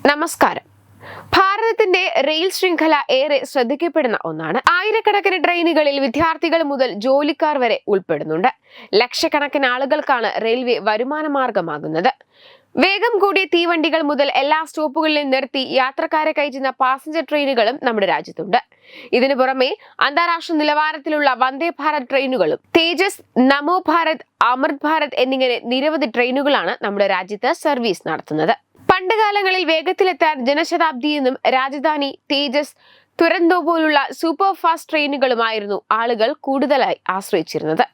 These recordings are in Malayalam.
നമസ്കാരം. ഭാരതത്തിന്റെ റെയിൽ ശൃംഖല ഏറെ ശ്രദ്ധിക്കപ്പെടുന്ന ഒന്നാണ്. ആയിരക്കണക്കിന് ട്രെയിനുകളിൽ വിദ്യാർത്ഥികൾ മുതൽ ജോലിക്കാർ വരെ ഉൾപ്പെടുന്നുണ്ട്. ലക്ഷക്കണക്കിന് ആളുകൾക്കാണ് റെയിൽവേ വരുമാന മാർഗമാകുന്നത്. വേഗം കൂടിയ തീവണ്ടികൾ മുതൽ എല്ലാ സ്റ്റോപ്പുകളിലും നിർത്തി യാത്രക്കാരെ കയറ്റുന്ന പാസഞ്ചർ ട്രെയിനുകളും നമ്മുടെ രാജ്യത്തുണ്ട്. ഇതിനു പുറമെ അന്താരാഷ്ട്ര നിലവാരത്തിലുള്ള വന്ദേ ഭാരത് ട്രെയിനുകളും തേജസ്, നമോ ഭാരത്, അമൃത് ഭാരത് എന്നിങ്ങനെ നിരവധി ട്രെയിനുകളാണ് നമ്മുടെ രാജ്യത്ത് സർവീസ് നടത്തുന്നത്. പണ്ടുകാലങ്ങളിൽ വേഗത്തിലെത്താൻ ജനശതാബ്ദി എന്നും രാജധാനി, തേജസ്, തുരന്തോ പോലുള്ള സൂപ്പർ ഫാസ്റ്റ് ട്രെയിനുകളുമായിരുന്നു ആളുകൾ കൂടുതലായി ആശ്രയിച്ചിരുന്നത്.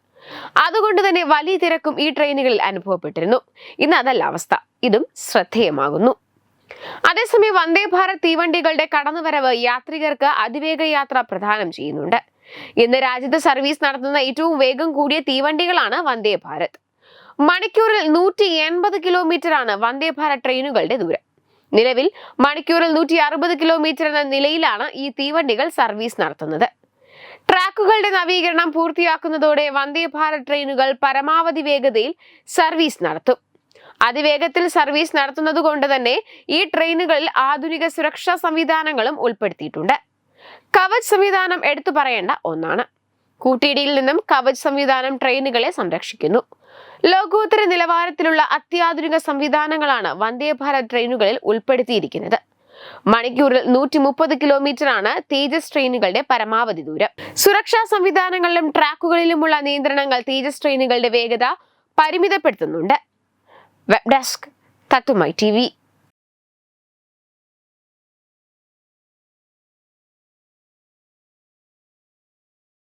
അതുകൊണ്ട് തന്നെ വലിയ തിരക്കും ഈ ട്രെയിനുകളിൽ അനുഭവപ്പെട്ടിരുന്നു. ഇന്ന് അതല്ല അവസ്ഥ. ഇതും ശ്രദ്ധേയമാകുന്നു. അതേസമയം വന്ദേ ഭാരത് തീവണ്ടികളുടെ കടന്നുവരവ് യാത്രികർക്ക് അതിവേഗ യാത്ര പ്രദാനം ചെയ്യുന്നുണ്ട്. ഇന്ന് രാജ്യത്ത് സർവീസ് നടത്തുന്ന ഏറ്റവും വേഗം കൂടിയ തീവണ്ടികളാണ് വന്ദേ ഭാരത്. മണിക്കൂറിൽ 180 കിലോമീറ്ററാണ് വന്ദേ ഭാരത് ട്രെയിനുകളുടെ ദൂരം. നിലവിൽ മണിക്കൂറിൽ 160 കിലോമീറ്റർ എന്ന നിലയിലാണ് ഈ തീവണ്ടികൾ സർവീസ് നടത്തുന്നത്. ട്രാക്കുകളുടെ നവീകരണം പൂർത്തിയാക്കുന്നതോടെ വന്ദേ ഭാരത് ട്രെയിനുകൾ പരമാവധി വേഗതയിൽ സർവീസ് നടത്തും. അതിവേഗത്തിൽ സർവീസ് നടത്തുന്നത് കൊണ്ട് തന്നെ ഈ ട്രെയിനുകളിൽ ആധുനിക സുരക്ഷാ സംവിധാനങ്ങളും ഉൾപ്പെടുത്തിയിട്ടുണ്ട്. കവച് സംവിധാനം എടുത്തു പറയേണ്ട ഒന്നാണ്. കൂട്ടിയിടിയിൽ നിന്നും കവച് സംവിധാനം ട്രെയിനുകളെ സംരക്ഷിക്കുന്നു. ലോകോത്തര നിലവാരത്തിലുള്ള അത്യാധുനിക സംവിധാനങ്ങളാണ് വന്ദേ ഭാരത് ട്രെയിനുകളിൽ ഉൾപ്പെടുത്തിയിരിക്കുന്നത്. മണിക്കൂറിൽ 130 കിലോമീറ്ററാണ് തേജസ് ട്രെയിനുകളുടെ പരമാവധി ദൂരം. സുരക്ഷാ സംവിധാനങ്ങളിലും ട്രാക്കുകളിലുമുള്ള നിയന്ത്രണങ്ങൾ തേജസ് ട്രെയിനുകളുടെ വേഗത പരിമിതപ്പെടുത്തുന്നുണ്ട്. വെബ് ഡെസ്ക് തത്തുമൈ TV.